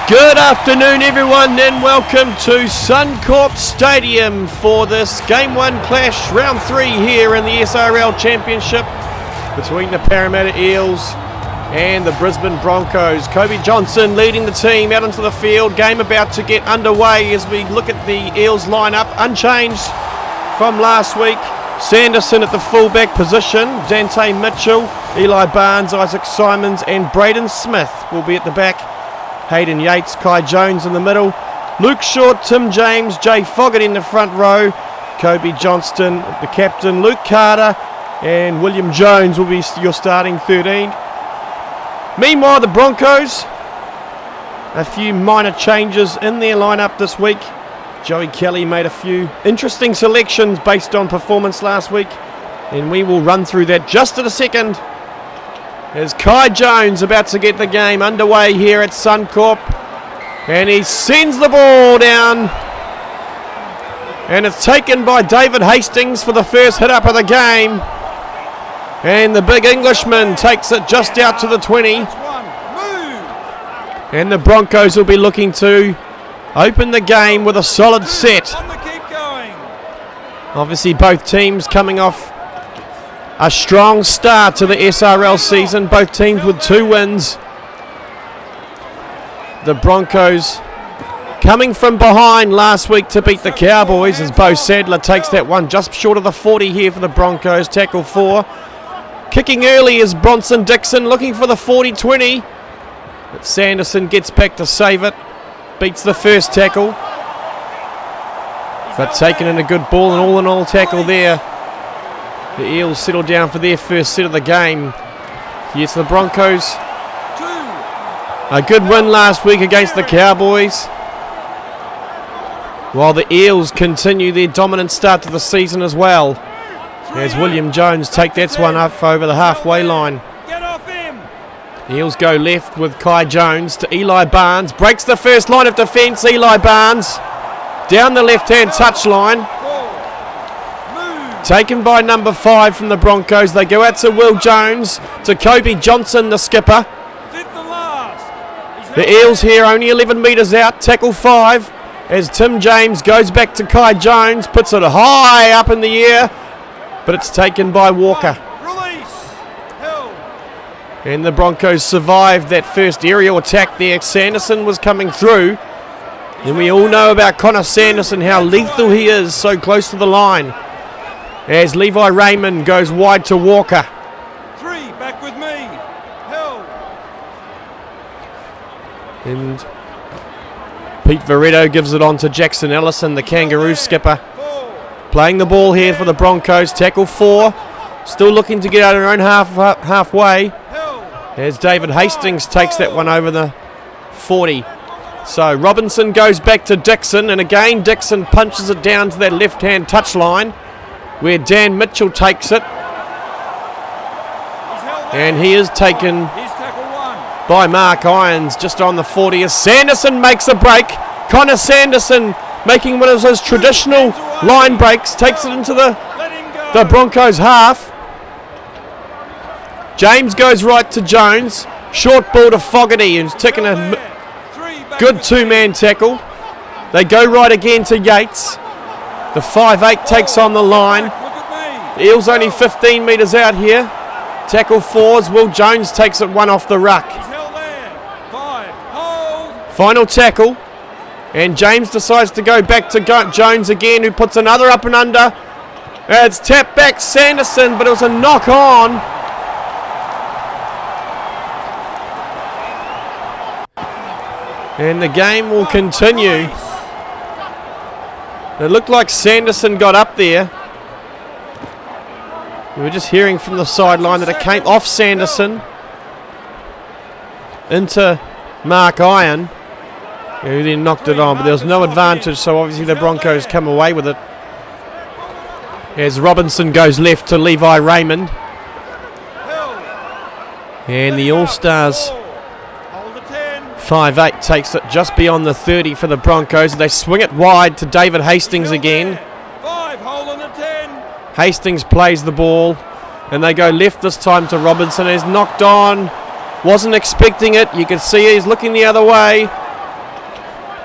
Good afternoon everyone and welcome to Suncorp Stadium for this Game 1 clash, Round 3 here in the SRL Championship between the Parramatta Eels and the Brisbane Broncos. Kobe Johnson leading the team out into the field. Game about to get underway as we look at the Eels lineup, unchanged from last week. Sanderson at the fullback position, Dante Mitchell, Eli Barnes, Isaac Simons and Braden Smith will be at the back. Hayden Yates, Kai Jones in the middle, Luke Short, Tim James, Jay Fogarty in the front row, Kobe Johnston, the captain, Luke Carter and William Jones will be your starting 13. Meanwhile, the Broncos, a few minor changes in their lineup this week. Joey Kelly made a few interesting selections based on performance last week, and we will run through that just in a second. As Kai Jones about to get the game underway here at Suncorp, and he sends the ball down, and it's taken by David Hastings for the first hit up of the game, and the big Englishman takes it just out to the 20, and the Broncos will be looking to open the game with a solid set. Obviously both teams coming off a strong start to the SRL season, both teams with 2 wins. The Broncos coming from behind last week to beat the Cowboys as Bo Sadler takes that one just short of the 40 here for the Broncos, tackle 4. Kicking early is Bronson Dixon looking for the 40-20, but Sanderson gets back to save it, beats the first tackle, but taking in a good ball and all in all tackle there. The Eels settle down for their first set of the game. Yes, the Broncos, a good win last week against the Cowboys, while the Eels continue their dominant start to the season as well, as William Jones take that one up over the halfway line. The Eels go left with Kai Jones to Eli Barnes, breaks the first line of defence. Eli Barnes down the left hand touchline, taken by number 5 from the Broncos. They go out to Will Jones, to Kobe Johnson, the skipper. The Eels here only 11 metres out, tackle 5, as Tim James goes back to Kai Jones, puts it high up in the air, but it's taken by Walker. And the Broncos survived that first aerial attack there. Sanderson was coming through, and we all know about Connor Sanderson, how lethal he is so close to the line. As Levi Raymond goes wide to Walker. 3, back with me. Hill. And Pete Veretto gives it on to Jackson Ellison, the Kangaroo skipper. 4. Playing the ball here for the Broncos. Tackle 4. Still looking to get out of their own halfway. Hill. As David Hastings takes that one over the 40. So Robinson goes back to Dixon, and again Dixon punches it down to that left-hand touchline, where Dan Mitchell takes it, and he is taken by Mark Irons just on the 40 as Sanderson makes a break. Connor Sanderson making one of his traditional line breaks, takes it into the Broncos half. James goes right to Jones, short ball to Fogarty, who's taking a good 2-man tackle. They go right again to Yates. The 5'8 takes on the line. The Eels only 15 metres out here. Tackle 4's Will Jones takes it one off the ruck. Final tackle. And James decides to go back to Jones again, who puts another up and under. It's tapped back Sanderson, but it was a knock on. And the game will continue. It looked like Sanderson got up there. We were just hearing from the sideline that it came off Sanderson into Mark Iron, who then knocked it on, but there was no advantage, so obviously the Broncos come away with it. As Robinson goes left to Levi Raymond. And the All-Stars 5'8 takes it just beyond the 30 for the Broncos. They swing it wide to David Hastings again. Hastings plays the ball, and they go left this time to Robinson. He's knocked on, wasn't expecting it. You can see he's looking the other way.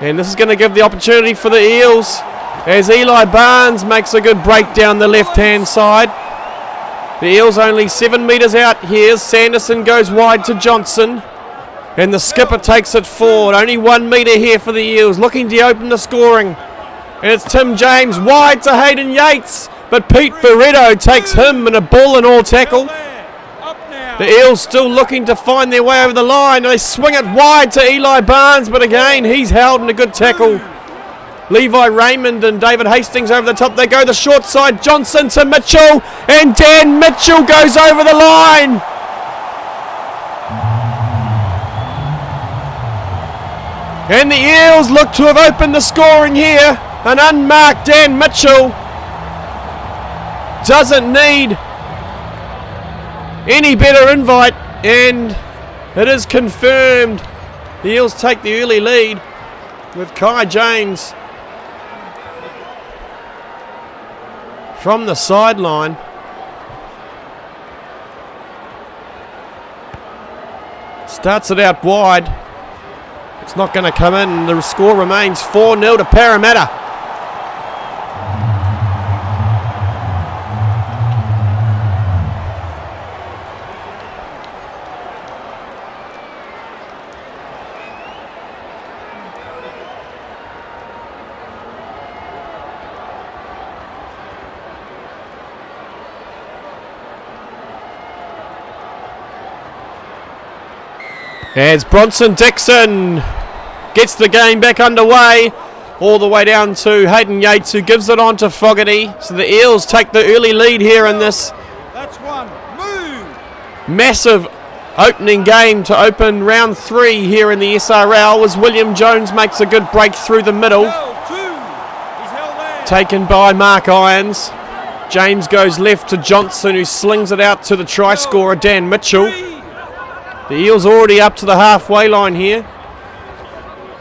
And this is going to give the opportunity for the Eels as Eli Barnes makes a good break down the left-hand side. The Eels only 7 metres out here. Sanderson goes wide to Johnson. And the skipper takes it forward. Only 1 metre here for the Eels, looking to open the scoring. And it's Tim James wide to Hayden Yates. But Pete Veretto takes him in a ball and all tackle. The Eels still looking to find their way over the line. They swing it wide to Eli Barnes, but again, he's held in a good tackle. Levi Raymond and David Hastings over the top. They go the short side. Johnson to Mitchell. And Dan Mitchell goes over the line. And the Eels look to have opened the scoring here. An unmarked Dan Mitchell doesn't need any better invite, and it is confirmed. The Eels take the early lead with Kai James from the sideline. Starts it out wide. It's not going to come in. The score remains 4-0 to Parramatta. As Bronson Dixon gets the game back underway, all the way down to Hayden Yates, who gives it on to Fogarty. So the Eels take the early lead here in this That's one. Move. massive opening game to open round 3 here in the SRL, as William Jones makes a good break through the middle. Held two. He's held there. Taken by Mark Irons. James goes left to Johnson, who slings it out to the try scorer Dan Mitchell. Three. The Eels already up to the halfway line here.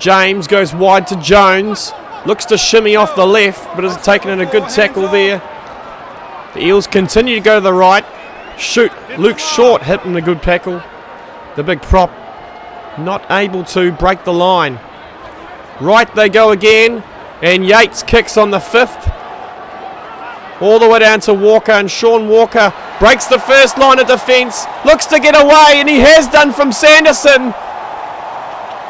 James goes wide to Jones. Looks to shimmy off the left, but has taken in a good tackle there. The Eels continue to go to the right. Shoot. Luke Short hitting a good tackle. The big prop not able to break the line. Right they go again. And Yates kicks on the 5th. All the way down to Walker, and Sean Walker breaks the first line of defence, looks to get away, and he has done from Sanderson.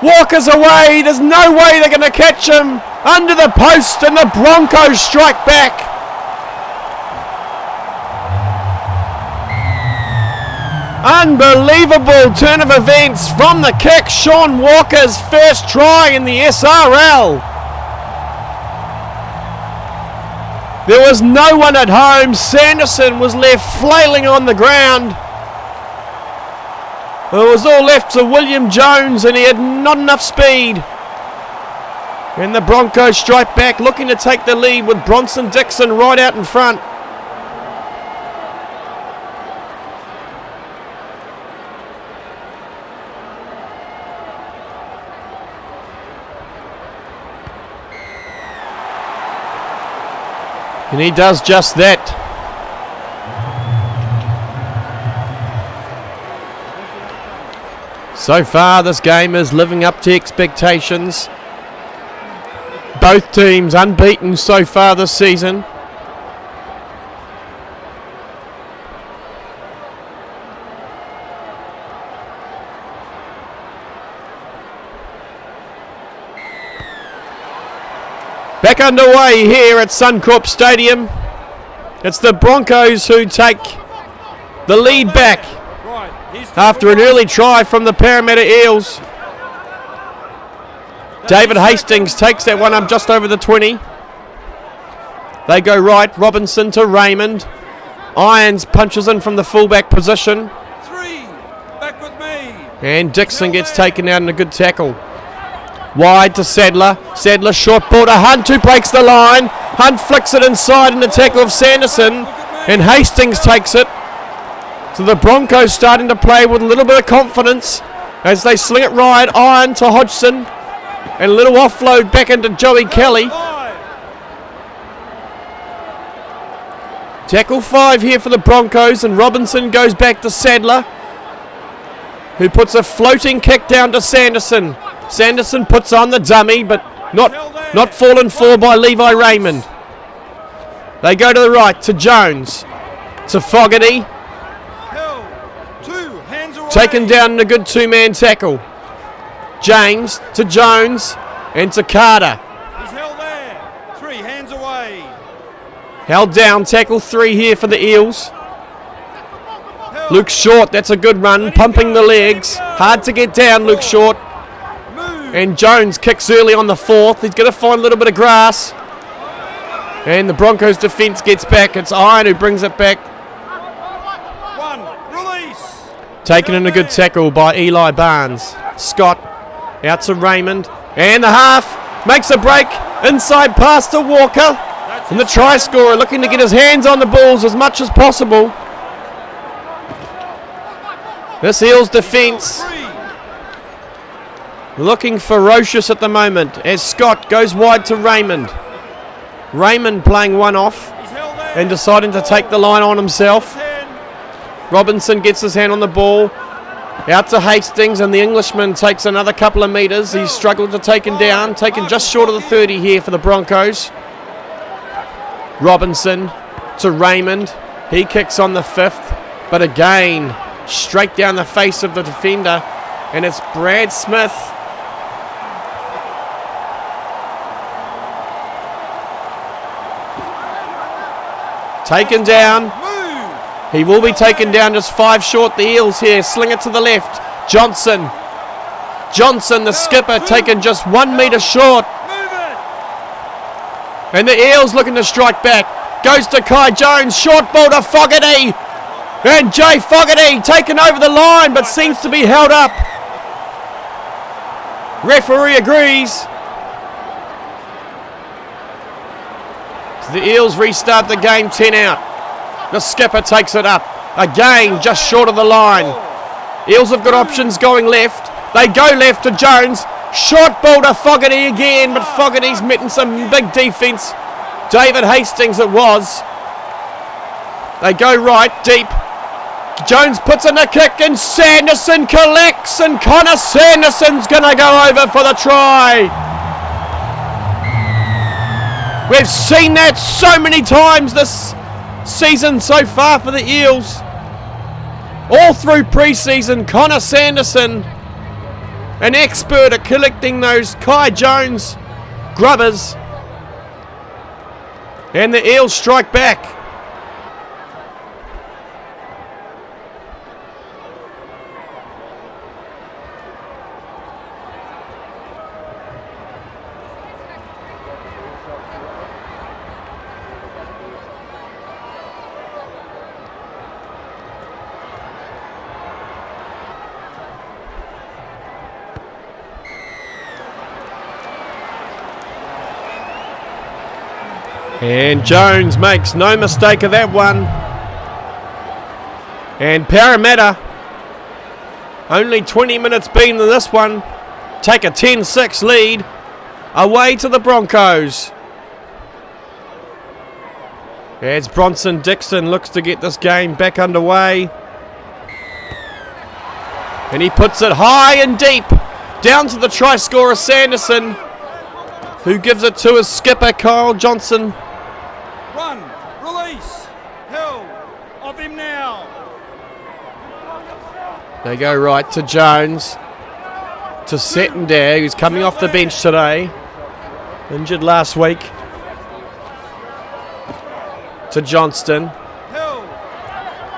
Walker's away, there's no way they're going to catch him. Under the post, and the Broncos strike back. Unbelievable turn of events from the kick. Sean Walker's first try in the SRL. There was no one at home. Sanderson was left flailing on the ground. It was all left to William Jones, and he had not enough speed. And the Broncos strike back, looking to take the lead with Bronson Dixon right out in front. And he does just that. So far, this game is living up to expectations. Both teams unbeaten so far this season. Back underway here at Suncorp Stadium. It's the Broncos who take the lead back after an early try from the Parramatta Eels. David Hastings takes that one up just over the 20. They go right. Robinson to Raymond. Irons punches in from the fullback position. Three. Back with me. And Dixon gets taken out in a good tackle. Wide to Sadler. Sadler short ball to Hunt, who breaks the line. Hunt flicks it inside in the tackle of Sanderson. And Hastings takes it. So the Broncos starting to play with a little bit of confidence as they sling it right. Iron to Hodgson. And a little offload back into Joey Kelly. Tackle 5 here for the Broncos, and Robinson goes back to Sadler, who puts a floating kick down to Sanderson. Sanderson puts on the dummy, but Not fallen for by Levi Raymond. They go to the right to Jones. To Fogarty. Held. 2 hands away. Taken down in a good two-man tackle. James to Jones and to Carter. He's held there. 3 hands away. Held down, tackle 3 here for the Eels. Held. Luke Short, that's a good run, pumping the legs. Hard to get down, Luke Short. Move. And Jones kicks early on the 4th. He's going to find a little bit of grass. And the Broncos defence gets back. It's Iron who brings it back. 1. Release. Taken in a good tackle by Eli Barnes. Scott out to Raymond. And the half makes a break. Inside pass to Walker. And the try scorer looking to get his hands on the balls as much as possible. This Eels defence 3. looking ferocious at the moment as Scott goes wide to Raymond. Raymond playing one off He's held there. and deciding to take the line on himself. 10. Robinson gets his hand on the ball. Out to Hastings, and the Englishman takes another couple of metres. He's struggled to take him down. Taken just short of the 30 here for the Broncos. Robinson to Raymond. He kicks on the 5th. But again, straight down the face of the defender. And it's Brad Smith. Taken down. Move. He will be taken down just 5 short. The Eels here. Sling it to the left. Johnson, the skipper, taken just 1 metre short. Move it. And the Eels looking to strike back. Goes to Kai Jones. Short ball to Fogarty. And Jay Fogarty taken over the line but seems to be held up. Referee agrees. So the Eels restart the game 10 out. The skipper takes it up. Again, just short of the line. Eels have got options going left. They go left to Jones. Short ball to Fogarty again, but Fogarty's met in some big defence. David Hastings it was. They go right, deep. Jones puts in a kick and Sanderson collects, and Connor Sanderson's going to go over for the try. We've seen that so many times this season so far for the Eels. All through pre-season, Connor Sanderson, an expert at collecting those Kai Jones grubbers. And the Eels strike back. And Jones makes no mistake of that one. And Parramatta, only 20 minutes been in this one, take a 10-6 lead away to the Broncos. As Bronson Dixon looks to get this game back underway. And he puts it high and deep down to the try scorer Sanderson, who gives it to his skipper Kyle Johnson. 1. Release. Held. Of him now. They go right to Jones. To Settenberg, who's coming off the bench today. Injured last week. To Johnston. Held.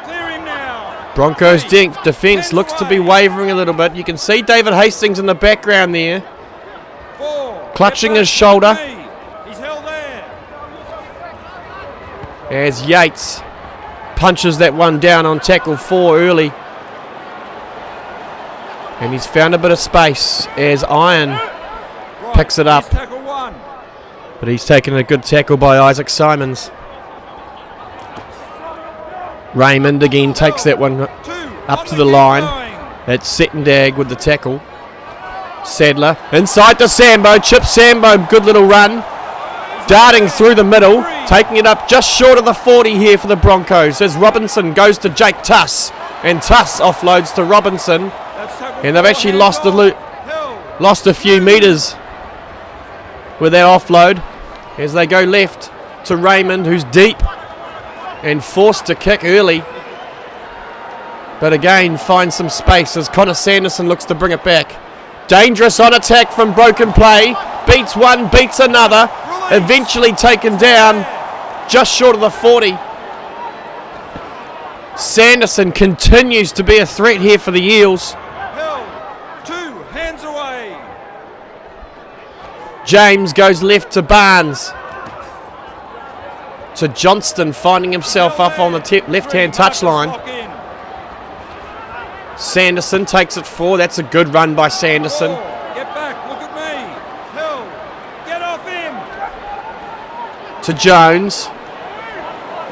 Clear him now. Broncos defence looks to be wavering a little bit. You can see David Hastings in the background there. 4. Clutching Get his back shoulder. with me. He's held there. As Yates punches that one down on tackle 4 early. And he's found a bit of space as Iron Right. picks it up. He's tackle 1. But he's taken a good tackle by Isaac Simons. Raymond again takes that one 2. up to the line. That's Settenberg with the tackle. Sadler inside to Sambo. Chip Sambo, good little run. Darting through the middle. Taking it up just short of the 40 here for the Broncos. As Robinson goes to Jake Tuss. And Tuss offloads to Robinson. And they've actually lost a few metres. with that offload as they go left to Raymond, who's deep and forced to kick early. But again, finds some space as Connor Sanderson looks to bring it back. Dangerous on attack from broken play. Beats one, beats another. Eventually taken down just short of the 40. Sanderson continues to be a threat here for the Eels. Held. 2 hands away. James goes left to Barnes. To Johnston, finding himself up on the left-hand touchline. Lock in. Sanderson takes it forward. That's a good run by Sanderson. 4. Get back. Look at me. Held. Get off him. To Jones.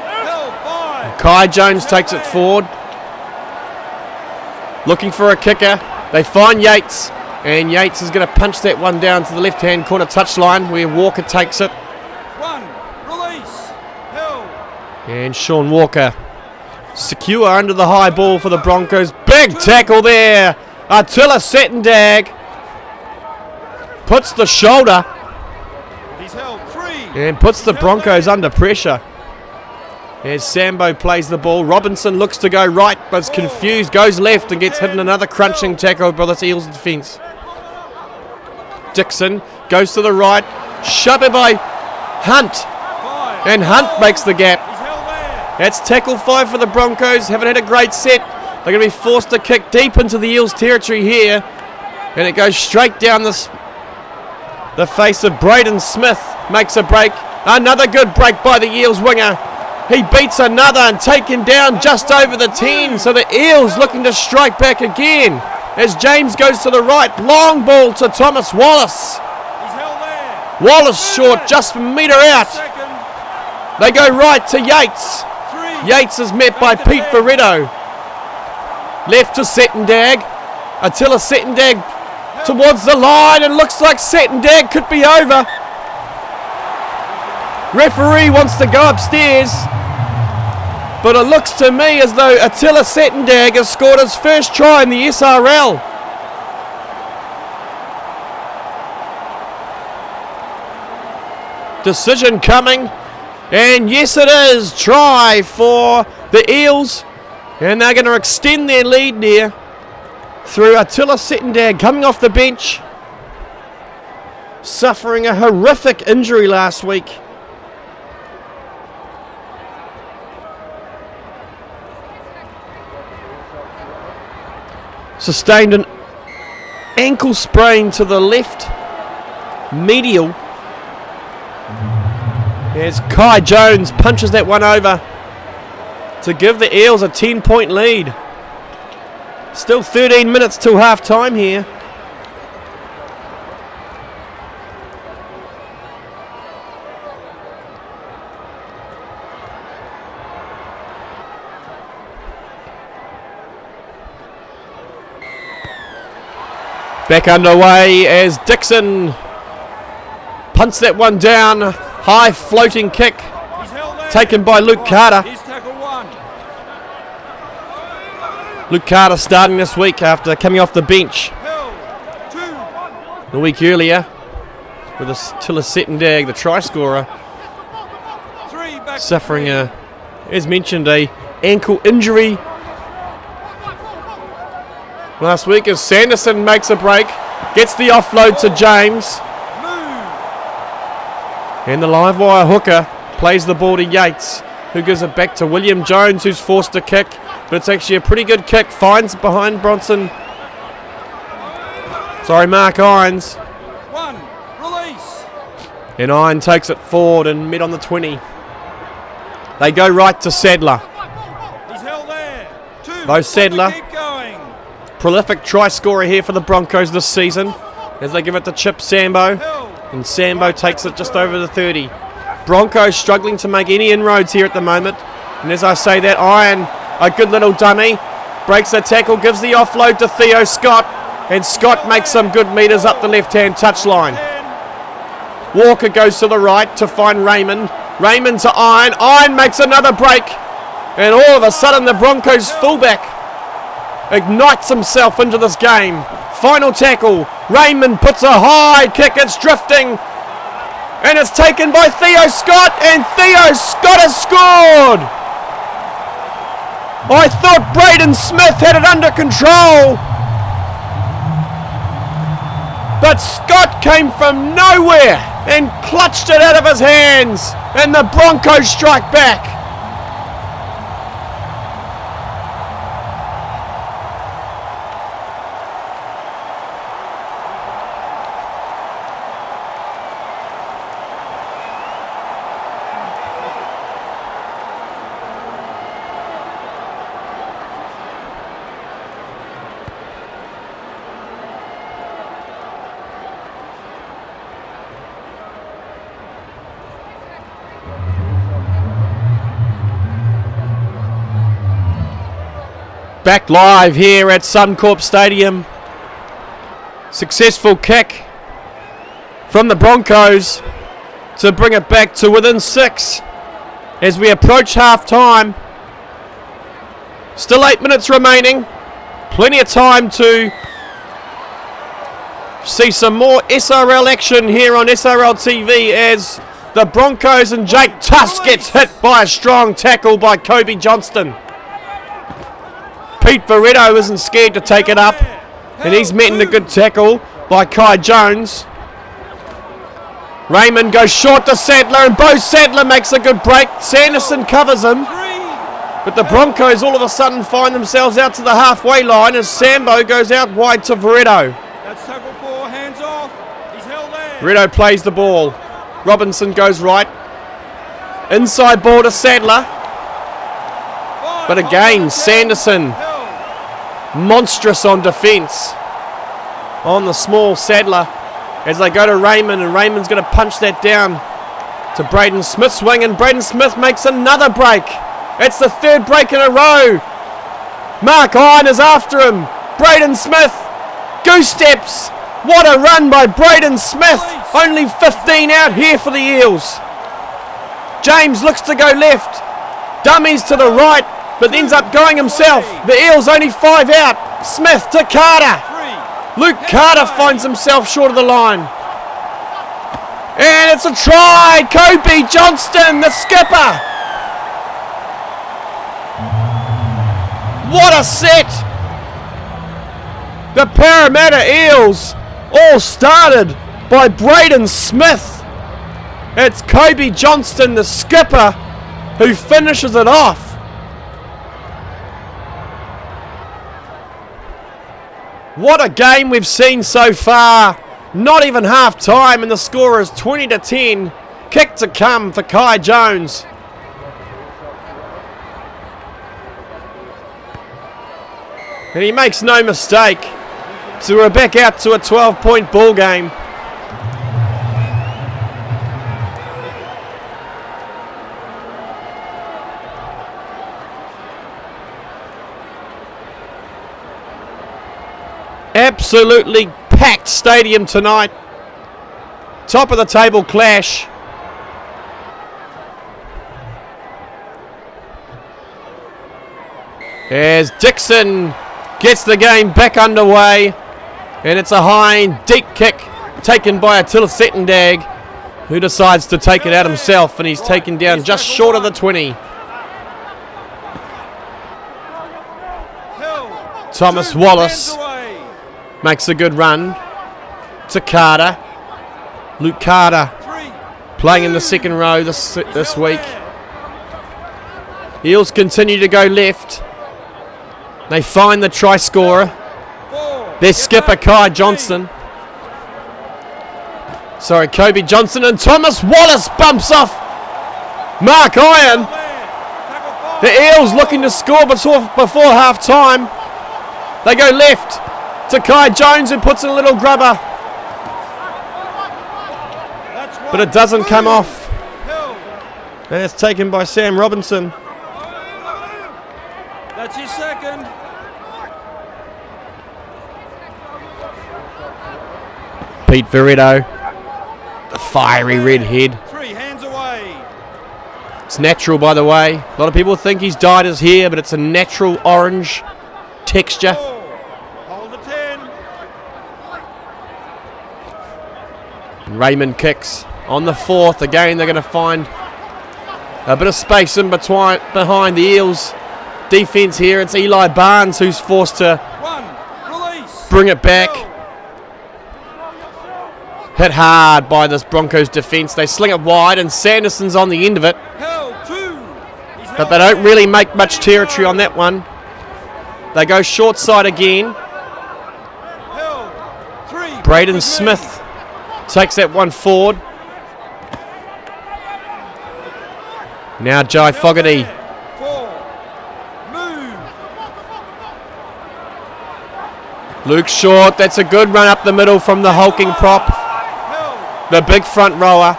Held. 5. Kai Jones takes it forward. Looking for a kicker. They find Yates. And Yates is going to punch that one down to the left-hand corner touchline where Walker takes it. 1. Release. Held. And Sean Walker secure under the high ball for the Broncos. Big tackle there. Attila Settendag puts the shoulder He's held. 3. and puts the Broncos under pressure. As Sambo plays the ball, Robinson looks to go right but is confused, goes left and gets hit in another crunching tackle by the Eels defence. Dixon goes to the right, shoved by Hunt, 5. and Hunt makes the gap. He's held there. That's tackle 5 for the Broncos. Haven't had a great set. They're going to be forced to kick deep into the Eels territory here. And it goes straight down the face of Braden Smith. Makes a break. Another good break by the Eels winger. He beats another and taken down just over the 10. So the Eels looking to strike back again. As James goes to the right. Long ball to Thomas Wallace. He's held there. Wallace short, just a metre out. 2nd. They go right to Yates. 3. Yates is met by Pete Ferretto. Left to Settendag. Attila Settendag towards the line, and looks like Settendag could be over. Referee wants to go upstairs, but it looks to me as though Attila Settendag has scored his first try in the SRL. Decision coming, and yes it is. Try for the Eels, and they're going to extend their lead there through Attila Settendag coming off the bench, suffering a horrific injury last week. Sustained an ankle sprain to the left medial as Kai Jones punches that one over to give the Eels a 10-point lead. Still 13 minutes till half time here. Back underway as Dixon punts that one down. High floating kick He's held there. taken by Luke Carter. He's tackle 1. Luke Carter starting this week after coming off the bench Held. 2. the week earlier with Attila Settendag, the try scorer, 3. Back to suffering 3. as mentioned, a ankle injury last week as Sanderson makes a break, gets the offload to James, Move. and the live wire hooker plays the ball to Yates, who gives it back to William Jones, who's forced to kick, but it's actually a pretty good kick. Finds behind Mark Irons, 1. Release. and Iron takes it forward and mid on the 20. They go right to Sadler. He's held there. 2. Bo Sadler. Keep going. Prolific try scorer here for the Broncos this season as they give it to Chip Sambo, Held. and Sambo takes it just over the 30. Broncos struggling to make any inroads here at the moment, and as I say that, Iron, a good little dummy, breaks the tackle, gives the offload to Theo Scott, and Scott makes some good metres up the left-hand touchline. 10. Walker goes to the right to find Raymond. Raymond to Iron. Iron makes another break, and all of a sudden the Broncos fullback ignites himself into this game. Final tackle. Raymond puts a high kick. It's drifting. And it's taken by Theo Scott, and Theo Scott has scored! I thought Braden Smith had it under control. But Scott came from nowhere and clutched it out of his hands. And the Broncos strike back. Back live here at Suncorp Stadium. Successful kick from the Broncos to bring it back to within 6 as we approach half time. Still 8 minutes remaining. Plenty of time to see some more SRL action here on SRL TV as the Broncos and Jake Tuss gets hit by a strong tackle by Kobe Johnston. Pete Veretto isn't scared to take it up, and he's met in a good tackle by Kai Jones. Raymond goes short to Sadler, and Bo Sadler makes a good break. Sanderson covers him, but the Broncos all of a sudden find themselves out to the halfway line as Sambo goes out wide to Veretto. That's tackle 4, hands off. He's held there. Veretto plays the ball. Robinson goes right. Inside ball to Sadler. But again, Sanderson monstrous on defence on the small Sadler as they go to Raymond, and Raymond's going to punch that down to Braden Smith's wing, and Braden Smith makes another break. It's the third break in a row. Mark Iron is after him. Braden Smith goose steps. What a run by Braden Smith. Only 15 out here for the Eels. James looks to go left. Dummies to the right, but ends up going himself. The Eels only 5 out. Smith to Carter. Luke Carter finds himself short of the line. And it's a try. Kobe Johnston, the skipper. What a set. The Parramatta Eels all started by Braden Smith. It's Kobe Johnston, the skipper, who finishes it off. What a game we've seen so far. Not even half time, and the score is 20-10. Kick to come for Kai Jones. And he makes no mistake. So we're back out to a 12-point ball game. Absolutely packed stadium tonight. Top of the table clash. As Dixon gets the game back underway. And it's a high, deep kick taken by Attila Settendag, who decides to take it out himself, and he's taken down just short of the 20. Thomas Wallace makes a good run to Carter. Luke Carter playing in the second row this week. Eels continue to go left. They find the try scorer. Their skipper, Kai Johnson. Sorry, Kobe Johnson, and Thomas Wallace bumps off Mark Iron. The Eels looking to score before half time. They go left to Kai Jones, who puts in a little grubber. But it doesn't come off. And it's taken by Sam Robinson. That's your second. Pete Veretto, the fiery red head. 3 hands away. It's natural, by the way. A lot of people think he's dyed his hair, but it's a natural orange texture. Hold the 10. And Raymond kicks on the 4th. Again, they're going to find a bit of space in between behind the Eels defence here. It's Eli Barnes who's forced to bring it back. Hit hard by this Broncos defence. They sling it wide and Sanderson's on the end of it. But they don't really make much territory on that one. They go short side again. Braden Smith takes that one forward. Now Jai Fogarty. Luke Short, that's a good run up the middle from the hulking prop. The big front rower.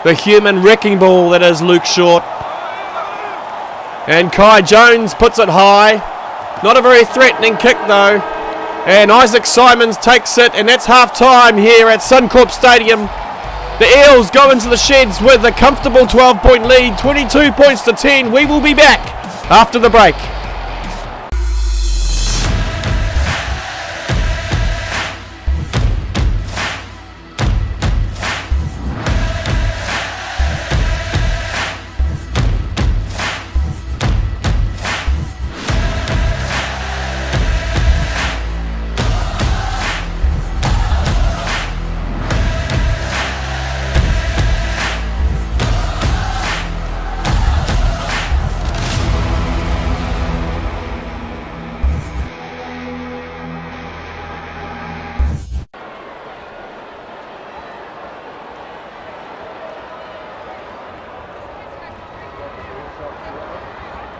The human wrecking ball that is Luke Short. And Kai Jones puts it high. Not a very threatening kick though. And Isaac Simons takes it, and that's half time here at Suncorp Stadium. The Eels go into the sheds with a comfortable 12-point lead, 22 points to 10. We will be back after the break.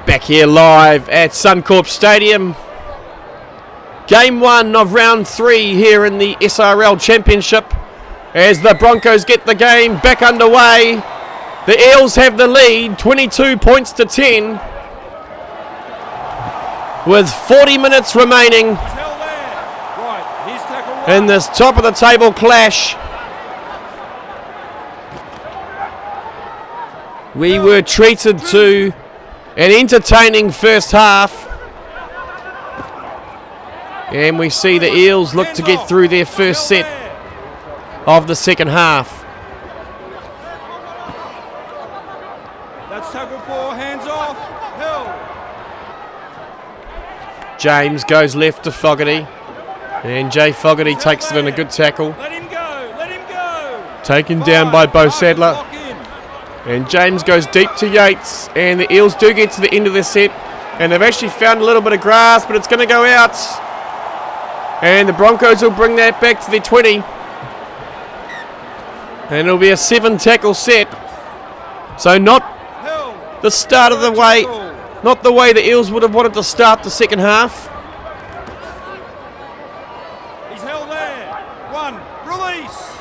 Back here live at Suncorp Stadium. Game 1 of round 3 here in the SRL Championship as the Broncos get the game back underway. The Eels have the lead, 22 points to 10 with 40 minutes remaining in this top of the table clash. We were treated to an entertaining first half, and we see the Eels look to get through their first set of the second half. That's tackle 4, hands off, Hill. James goes left to Fogarty, and Jay Fogarty takes it in a good tackle. Let him go. Taken down by Bo Sadler. And James goes deep to Yates, and the Eels do get to the end of their set, and they've actually found a little bit of grass, but it's going to go out, and the Broncos will bring that back to their 20, and it'll be a 7 tackle set. So not the start of the way, not the way the Eels would have wanted to start the second half. He's held there. 1, release.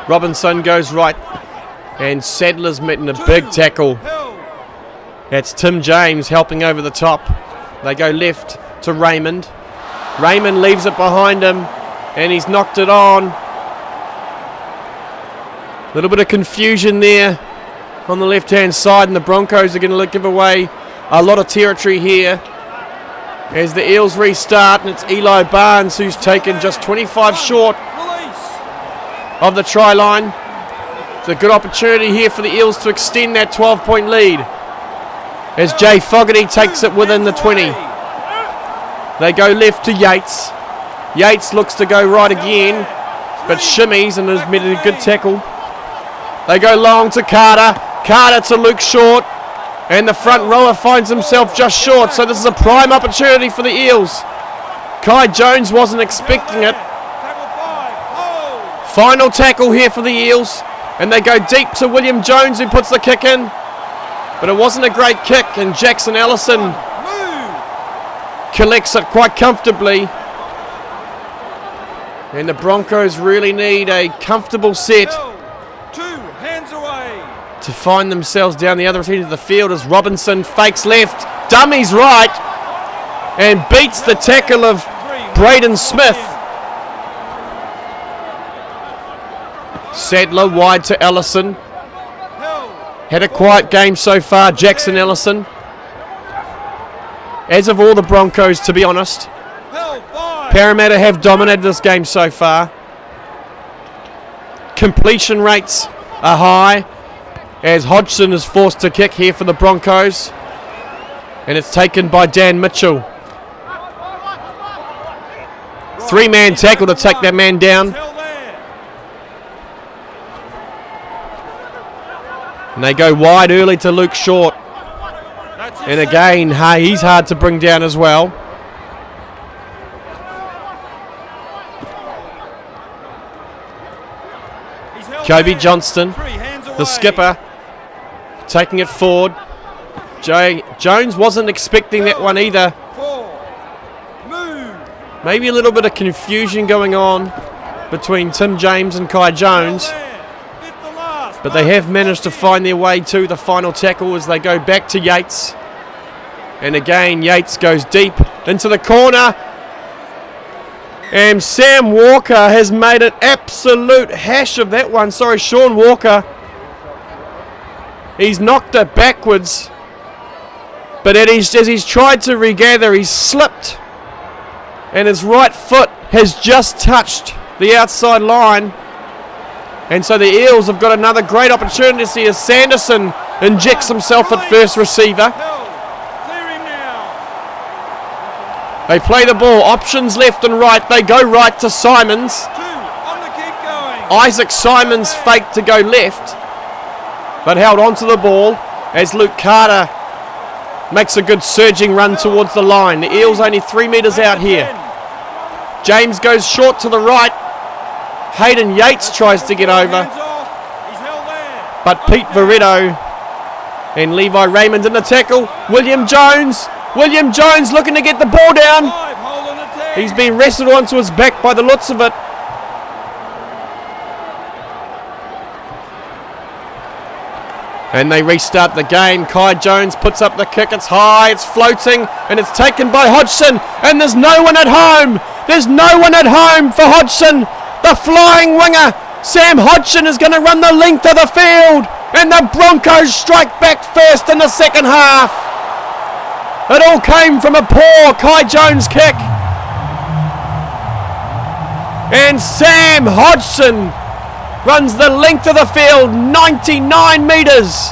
Robinson goes right. And Sadler's meeting a big tackle. That's Tim James helping over the top. They go left to Raymond. Raymond leaves it behind him, and he's knocked it on. A little bit of confusion there on the left-hand side, and the Broncos are going to give away a lot of territory here as the Eels restart, and it's Eli Barnes who's taken just 25 short of the try line. It's a good opportunity here for the Eels to extend that 12-point lead as Jay Fogarty takes it within the 20. They go left to Yates. Yates looks to go right again, but shimmies and has made a good tackle. They go long to Carter. Carter to Luke Short, and the front rower finds himself just short, so this is a prime opportunity for the Eels. Kai Jones wasn't expecting it. Final tackle here for the Eels. And they go deep to William Jones, who puts the kick in. But it wasn't a great kick, and Jackson Allison collects it quite comfortably. And the Broncos really need a comfortable set to find themselves down the other end of the field as Robinson fakes left, dummies right, and beats the tackle of Braden Smith. Sadler wide to Ellison. Had a quiet game so far, Jackson Ellison. As of all the Broncos, to be honest. Parramatta have dominated this game so far. completion rates are high as Hodgson is forced to kick here for the Broncos. And it's taken by Dan Mitchell. 3-man tackle to take that man down. And they go wide early to Luke Short. And again, he's hard to bring down as well. Kobe Johnston, the skipper, taking it forward. Jones wasn't expecting that one either. Maybe a little bit of confusion going on between Tim James and Kai Jones. But they have managed to find their way to the final tackle as they go back to Yates. And again, Yates goes deep into the corner. And Sam Walker has made an absolute hash of that one. Sorry, Sean Walker. He's knocked it backwards. But as he's tried to regather, he's slipped. And his right foot has just touched the outside line. And so the Eels have got another great opportunity as Sanderson injects himself at first receiver. They play the ball, options left and right. They go right to Simons. Isaac Simons faked to go left, but held onto the ball as Luke Carter makes a good surging run towards the line. The Eels only 3 metres out here. James goes short to the right. Hayden Yates tries to get over, but Pete Veretto and Levi Raymond in the tackle. William Jones looking to get the ball down. He's been wrestled onto his back by the looks of it. And they restart the game. Kai Jones puts up the kick. It's high, it's floating, and it's taken by Hodgson. And there's no one at home. There's no one at home for Hodgson. The flying winger, Sam Hodgson, is going to run the length of the field. And the Broncos strike back first in the second half. It all came from a poor Kai Jones kick. And Sam Hodgson runs the length of the field, 99 metres.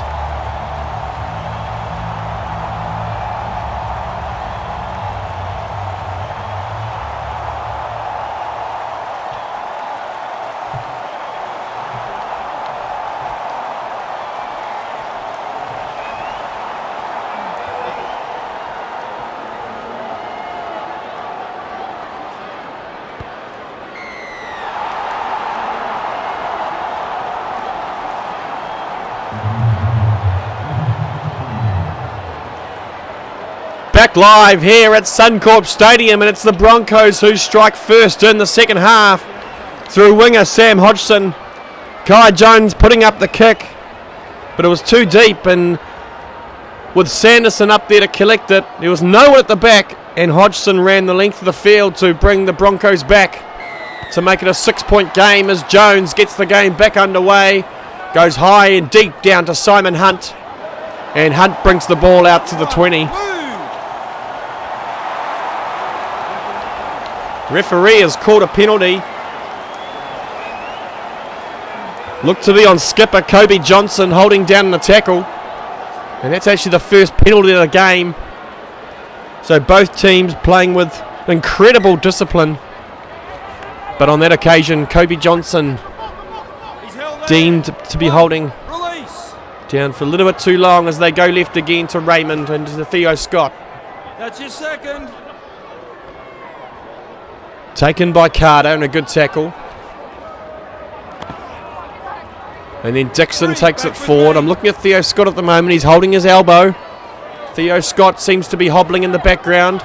Back live here at Suncorp Stadium, and it's the Broncos who strike first in the second half through winger Sam Hodgson. Kai Jones putting up the kick, but it was too deep, and with Sanderson up there to collect it, there was no one at the back, and Hodgson ran the length of the field to bring the Broncos back to make it a 6-point game as Jones gets the game back underway, goes high and deep down to Simon Hunt, and Hunt brings the ball out to the 20. Referee has called a penalty. Looked to be on skipper Kobe Johnston holding down the tackle. And that's actually the first penalty of the game. So both teams playing with incredible discipline. But on that occasion, Kobe Johnston deemed to be holding down for a little bit too long as they go left again to Raymond and to Theo Scott. That's your second. Taken by Carter and a good tackle. And then Dixon takes it forward. I'm looking at Theo Scott at the moment. He's holding his elbow. Theo Scott seems to be hobbling in the background,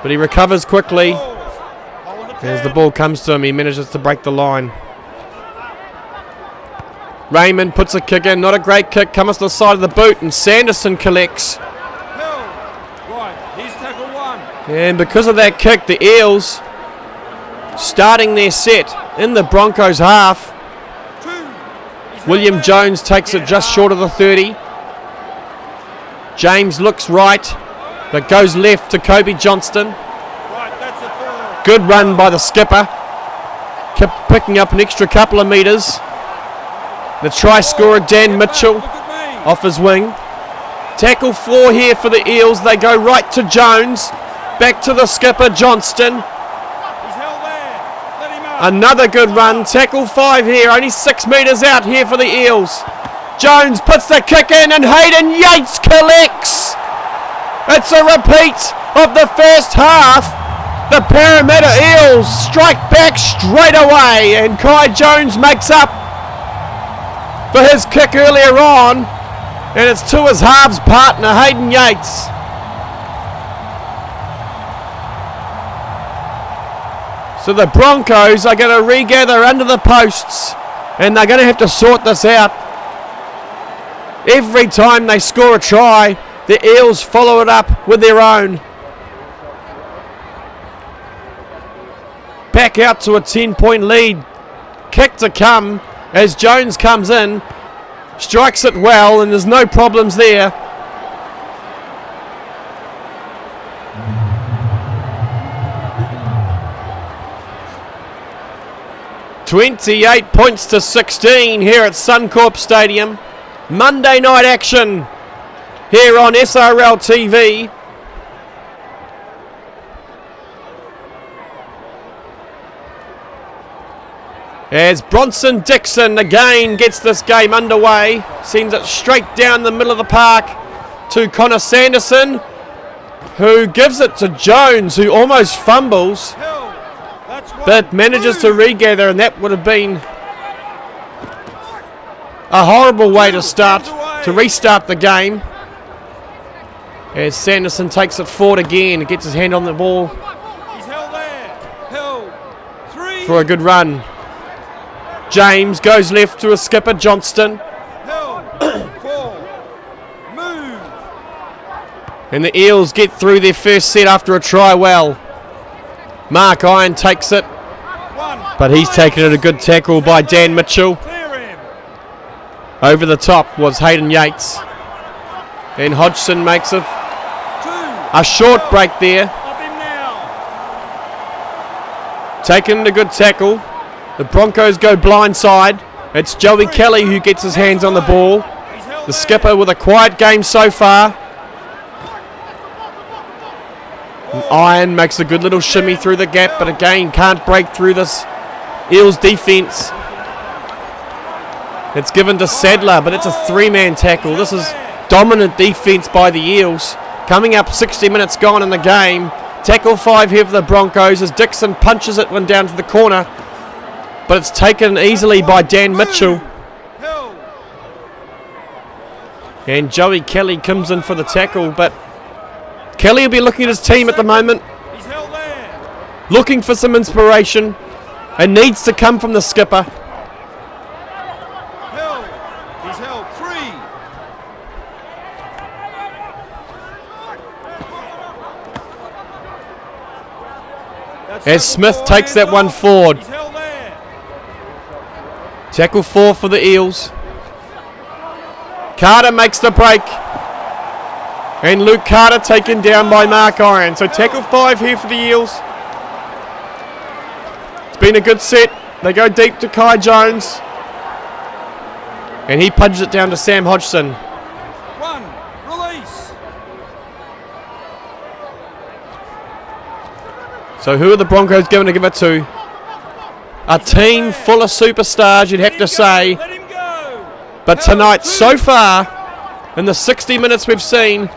but he recovers quickly. As the ball comes to him, he manages to break the line. Raymond puts a kick in. Not a great kick. Comes to the side of the boot, and Sanderson collects. And because of that kick, the Eels starting their set in the Broncos half. William Jones takes it just short of the 30. James looks right, but goes left to Kobe Johnston. Good run by the skipper. kept picking up an extra couple of metres. The try scorer, Dan Mitchell, Look at me. off his wing. Tackle 4 here for the Eels. They go right to Jones. Back to the skipper, Johnston. He's held there. Let him up. Another good run. Tackle 5 here. Only 6 metres out here for the Eels. Jones puts the kick in and Hayden Yates collects. It's a repeat of the first half. The Parramatta Eels strike back straight away and Kai Jones makes up for his kick earlier on. And it's to his halves partner, Hayden Yates. So the Broncos are going to regather under the posts and they're going to have to sort this out. Every time they score a try, the Eels follow it up with their own. Back out to a 10-point lead. Kick to come as Jones comes in, strikes it well, and there's no problems there. $28 points to 16 here at Suncorp Stadium. Monday night action here on SRL TV. As Bronson Dixon again gets this game underway, sends it straight down the middle of the park to Connor Sanderson, who gives it to Jones, who almost fumbles, Hill. That's one. but manages to regather, and that would have been a horrible way to restart the game. As Sanderson takes it forward again and gets his hand on the ball He's held there. Hill. 3. for a good run. James goes left to a skipper, Johnston. Hill. 4. Move. And the Eels get through their first set after a try well. Mark Iron takes it, 1. but he's taken it a good tackle by Dan Mitchell. Clear him. Over the top was Hayden Yates. And Hodgson makes 2. a short break there. Up him now. Taken a good tackle. The Broncos go blindside. It's Joey Kelly who gets his hands on the ball. He's held The there. skipper with a quiet game so far. And Iron makes a good little shimmy through the gap, but again can't break through this Eels defence. It's given to Sadler, but it's a 3-man tackle. This is dominant defence by the Eels. Coming up 60 minutes gone in the game. Tackle 5 here for the Broncos as Dixon punches it one down to the corner, but it's taken easily by Dan Mitchell. Hill. And Joey Kelly comes in for the tackle, but Kelly will be looking at his team at the moment, He's held there. looking for some inspiration, and needs to come from the skipper. Hill. He's held 3. That's As tackle Smith 4, takes that hands one off. forward. He's held there. Tackle 4 for the Eels. Carter makes the break. And Luke Carter taken down by Mark Iron. So tackle 5 here for the Eels. It's been a good set. They go deep to Kai Jones. And he punches it down to Sam Hodgson. 1. Release. So who are the Broncos going to give it to? A team full of superstars, you'd have to say. Let him go. But tonight, so far, in the 60 minutes we've seen,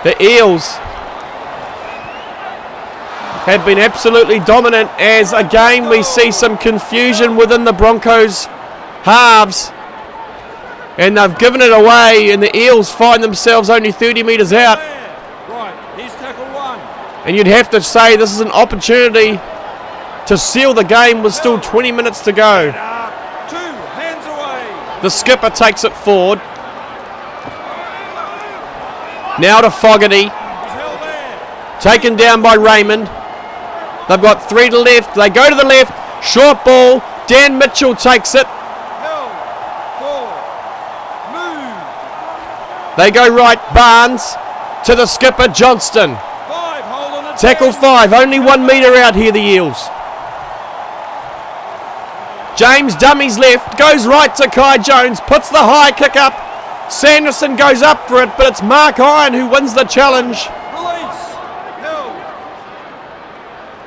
the Eels have been absolutely dominant. As again we see some confusion within the Broncos halves, and they've given it away, and the Eels find themselves only 30 metres out. Right, here's tackle 1. And you'd have to say this is an opportunity to seal the game with still 20 minutes to go. 2. Hands away. The skipper takes it forward. Now to Fogarty. He's held there. Taken down by Raymond. They've got 3 to left. They go to the left. Short ball. Dan Mitchell takes it. Held. 4. Move. They go right. Barnes to the skipper Johnston. 5. Hold on the Tackle 5. Only 1 metre out here, the Eels. James dummies left, goes right to Kai Jones, puts the high kick up. Sanderson goes up for it, but it's Mark Iron who wins the challenge. Release. Hill.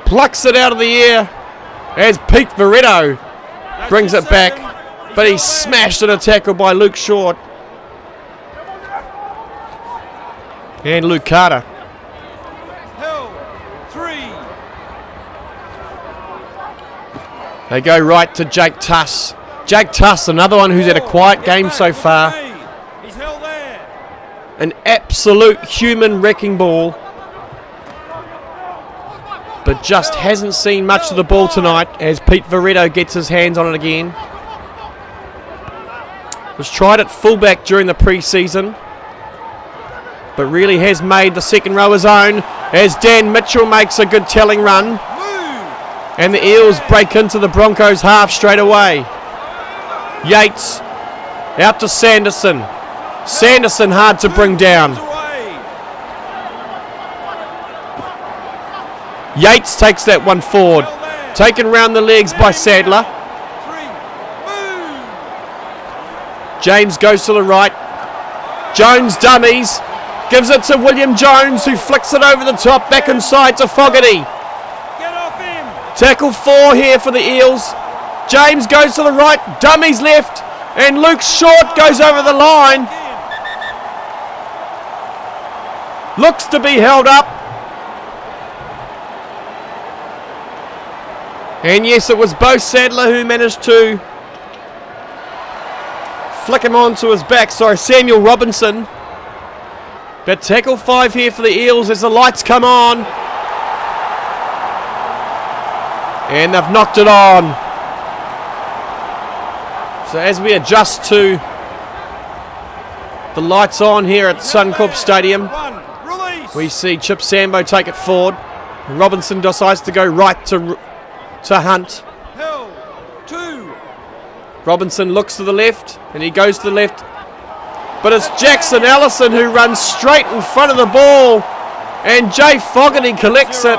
Plucks it out of the air as Pete Veretto brings it back, but he's smashed in a tackle by Luke Short. And Luke Carter. Hill. 3. They go right to Jake Tuss. Jake Tuss, another one who's had a quiet game so far. He's held there. An absolute human wrecking ball. But just hasn't seen much of the ball tonight as Pete Veretto gets his hands on it again. Was tried at fullback during the pre-season, but really has made the second row his own as Dan Mitchell makes a good telling run. And the Eels break into the Broncos half straight away. Yates out to Sanderson. Sanderson hard to bring down. Yates takes that one forward. Taken round the legs by Sadler. James goes to the right. Jones dummies. Gives it to William Jones, who flicks it over the top, back inside to Fogarty. Tackle 4 here for the Eels. James goes to the right, dummies left, and Luke Short goes over the line. Looks to be held up. And yes, it was Bo Sadler who managed to flick him onto his back. Sorry, Samuel Robinson. But tackle 5 here for the Eels as the lights come on. And they've knocked it on. So as we adjust to the lights on here at Suncorp Stadium, we see Chip Sambo take it forward. Robinson decides to go right to Hunt. Hill. 2. Robinson looks to the left and he goes to the left. But it's Jackson Ellison who runs straight in front of the ball. And Jay Fogarty collects it.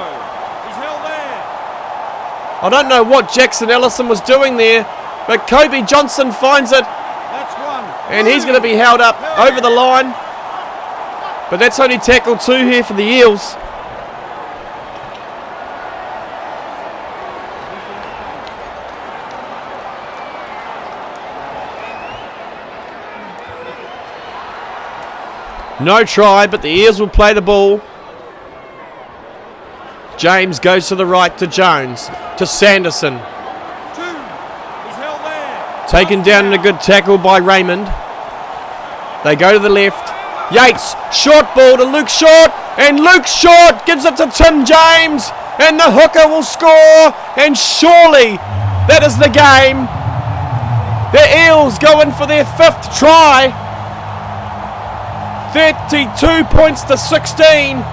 I don't know what Jackson Ellison was doing there, but Kobe Johnson finds it. That's 1. And he's going to be held up over the line. But that's only tackle 2 here for the Eels. No try, but the Eels will play the ball. James goes to the right to Jones, to Sanderson. 2. He's held there. Taken down in a good tackle by Raymond. They go to the left. Yates, short ball to Luke Short, and Luke Short gives it to Tim James, and the hooker will score, and surely that is the game. The Eels go in for their 5th try. 32 points to 16.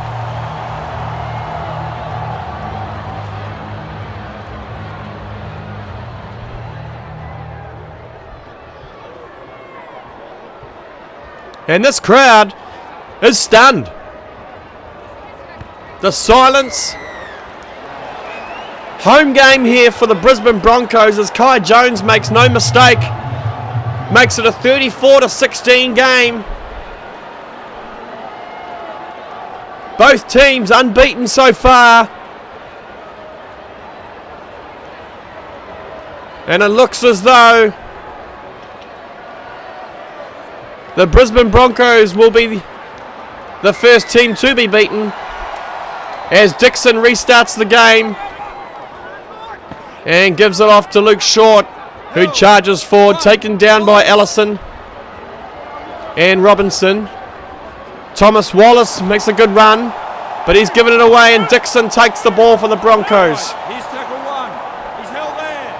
And this crowd is stunned. The silence. Home game here for the Brisbane Broncos as Kai Jones makes no mistake. Makes it a 34-16 game. Both teams unbeaten so far. And it looks as though the Brisbane Broncos will be the first team to be beaten as Dixon restarts the game and gives it off to Luke Short, who charges forward, taken down by Ellison and Robinson. Thomas Wallace makes a good run, but he's given it away and Dixon takes the ball for the Broncos. Here's tackle 1. He's held there.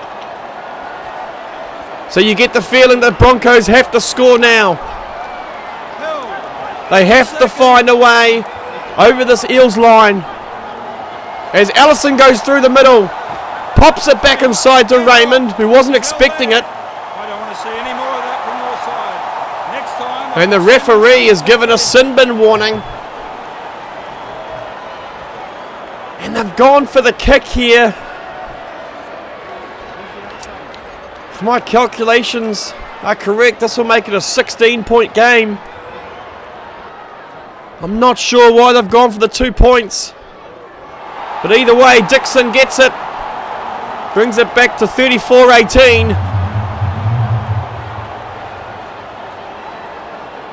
So you get the feeling that Broncos have to score now. They have to find a way over this Eels line. As Ellison goes through the middle, pops it back inside to Raymond, who wasn't expecting it. I don't want to see any more of that from your side. Next time. And the referee has given a sin bin warning. And they've gone for the kick here. If my calculations are correct, this will make it a 16-point game. I'm not sure why they've gone for the 2 points. But either way, Dixon gets it. Brings it back to 34-18.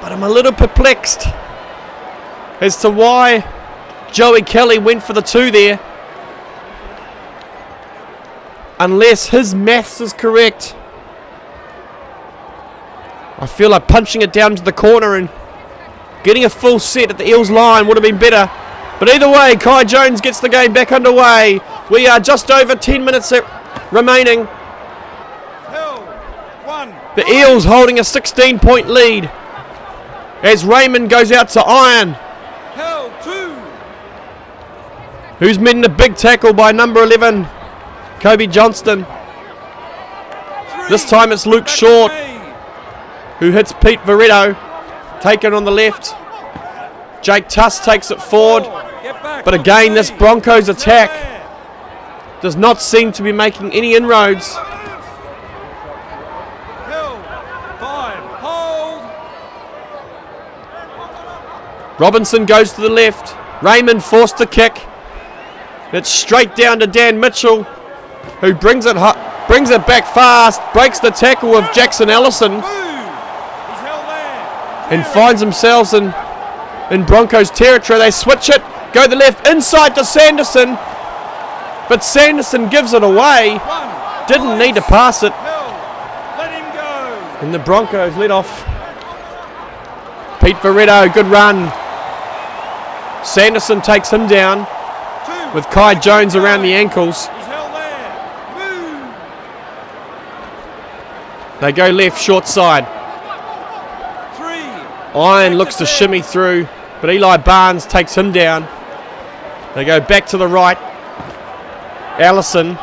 But I'm a little perplexed as to why Joey Kelly went for the 2 there. Unless his maths is correct. I feel like punching it down to the corner and getting a full set at the Eels line would have been better. But either way, Kai Jones gets the game back underway. We are just over 10 minutes remaining. The Eels holding a 16-point lead as Raymond goes out to Iron, who's met a big tackle by number 11, Kobe Johnston. This time it's Luke Short who hits Pete Veretto, taken on the left. Jake Tuss takes it forward, but again this Broncos attack does not seem to be making any inroads. Robinson goes to the left. Raymond forced to kick. It's straight down to Dan Mitchell, who brings it back fast, breaks the tackle of Jackson Ellison, and finds themselves in Broncos territory. They switch it, go to the left, inside to Sanderson, but Sanderson gives it away. Didn't need to pass it. And the Broncos let off. Pete Veretto, good run. Sanderson takes him down with Kai Jones around the ankles. They go left, short side. Iron looks to shimmy through, but Eli Barnes takes him down. They go back to the right. Allison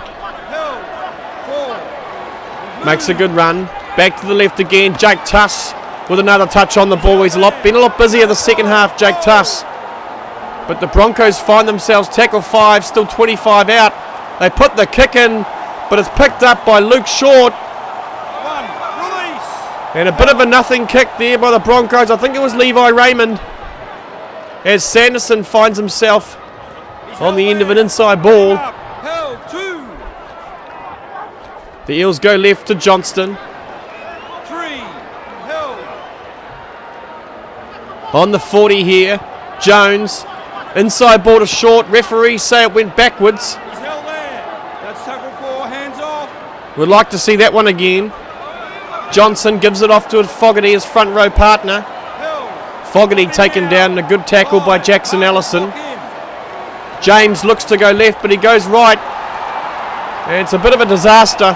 makes a good run. Back to the left again. Jake Tuss with another touch on the ball. He's been a lot busier the second half, Jake Tuss. But the Broncos find themselves tackle 5, still 25 out. They put the kick in, but it's picked up by Luke Short. And a bit of a nothing kick there by the Broncos. I think it was Levi Raymond. As Sanderson finds himself on the end of an inside ball. The Eels go left to Johnston. On the 40 here, Jones. Inside ball to Short. Referees say it went backwards. We'd like to see that one again. Johnson gives it off to Fogarty, his front row partner. Fogarty taken down, a good tackle by Jackson Ellison. James looks to go left, but he goes right. And it's a bit of a disaster.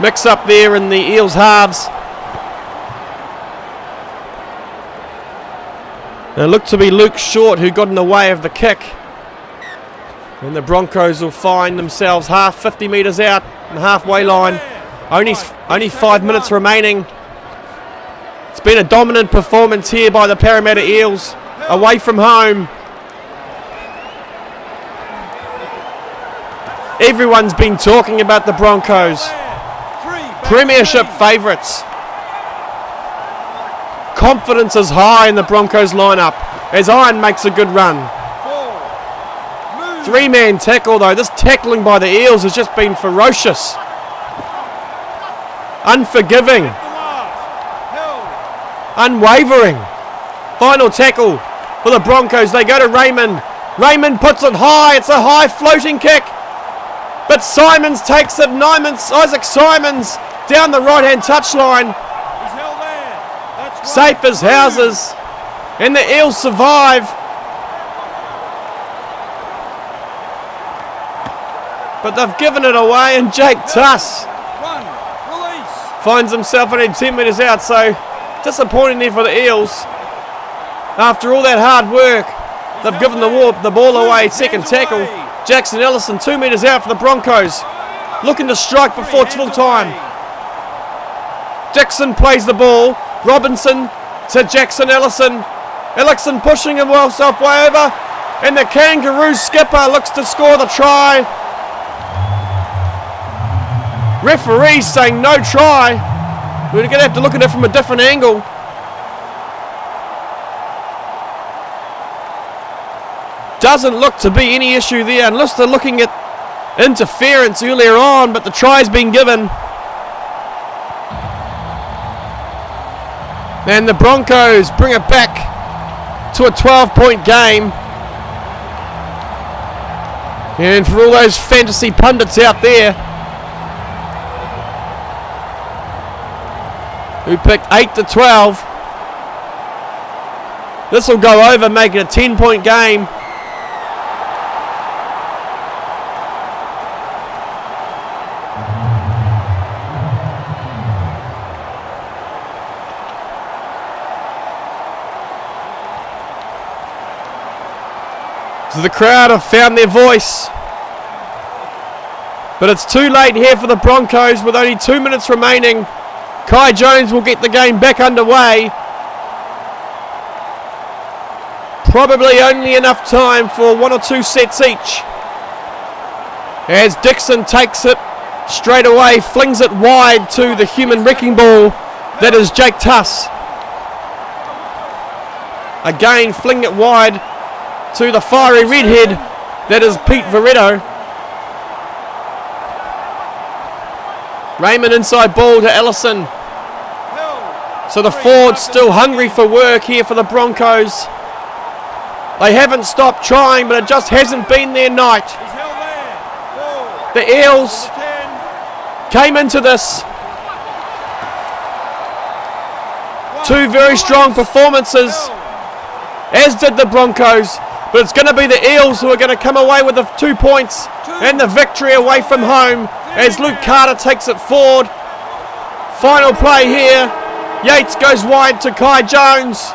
Mix up there in the Eels halves. It looked to be Luke Short who got in the way of the kick. And the Broncos will find themselves 50 metres out on the halfway line. Only 5 minutes remaining. It's been a dominant performance here by the Parramatta Eels. Away from home. Everyone's been talking about the Broncos. Premiership favourites. Confidence is high in the Broncos lineup as Iron makes a good run. 3-man tackle though. This tackling by the Eels has just been ferocious. Unforgiving. Unwavering. Final tackle for the Broncos. They go to Raymond. Raymond puts it high. It's a high floating kick. But Simons takes it. Isaac Simons down the right-hand touchline. Safe as houses. And the Eels survive. But they've given it away, and Jake Tuss finds himself only 10 metres out. So disappointing there for the Eels. After all that hard work, they've given the ball away. Second tackle. Jackson Ellison 2 metres out for the Broncos. Looking to strike before it's full time. Dixon plays the ball. Robinson to Jackson Ellison. Ellison pushing himself way over. And the Kangaroo skipper looks to score the try. Referees saying no try. We're going to have to look at it from a different angle. Doesn't look to be any issue there unless they're looking at interference earlier on, but the try's been given. And the Broncos bring it back to a 12-point game. And for all those fantasy pundits out there who picked 8 to 12, this will go over, make it a 10-point game. So the crowd have found their voice. But it's too late here for the Broncos with only 2 minutes remaining. Kai Jones will get the game back underway. Probably only enough time for 1 or 2 sets each. As Dixon takes it straight away, flings it wide to the human wrecking ball that is Jake Tuss. Again, fling it wide to the fiery redhead that is Pete Veretto. Raymond inside ball to Ellison. So the Fords still hungry for work here for the Broncos. They haven't stopped trying, but it just hasn't been their night. The Eels came into this. 2 very strong performances, as did the Broncos. But it's going to be the Eels who are going to come away with the 2 points and the victory away from home as Luke Carter takes it forward. Final play here. Yates goes wide to Kai Jones.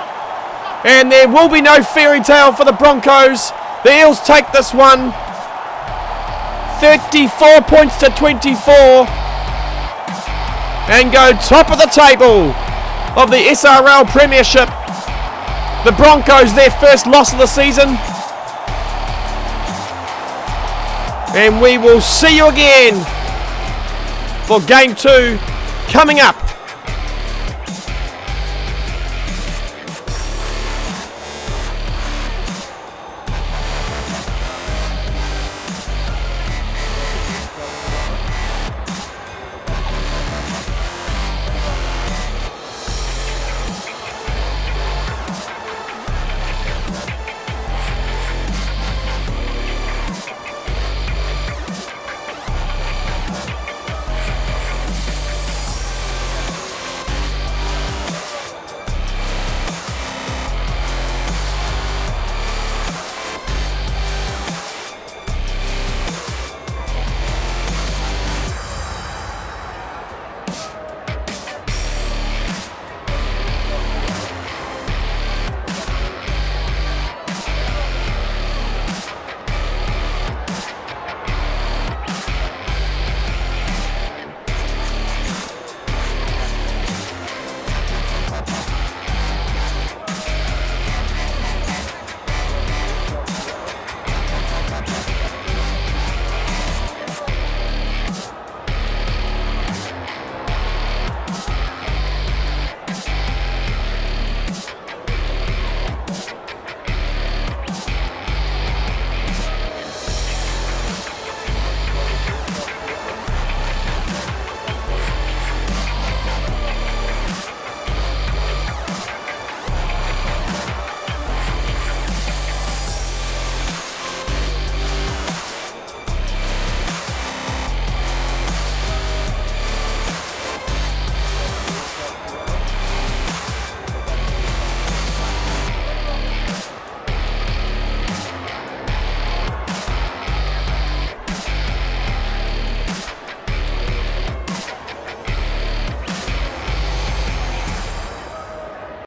And there will be no fairy tale for the Broncos. The Eels take this one. 34 points to 24. And go top of the table of the SRL Premiership. The Broncos, their first loss of the season. And we will see you again for Game 2 coming up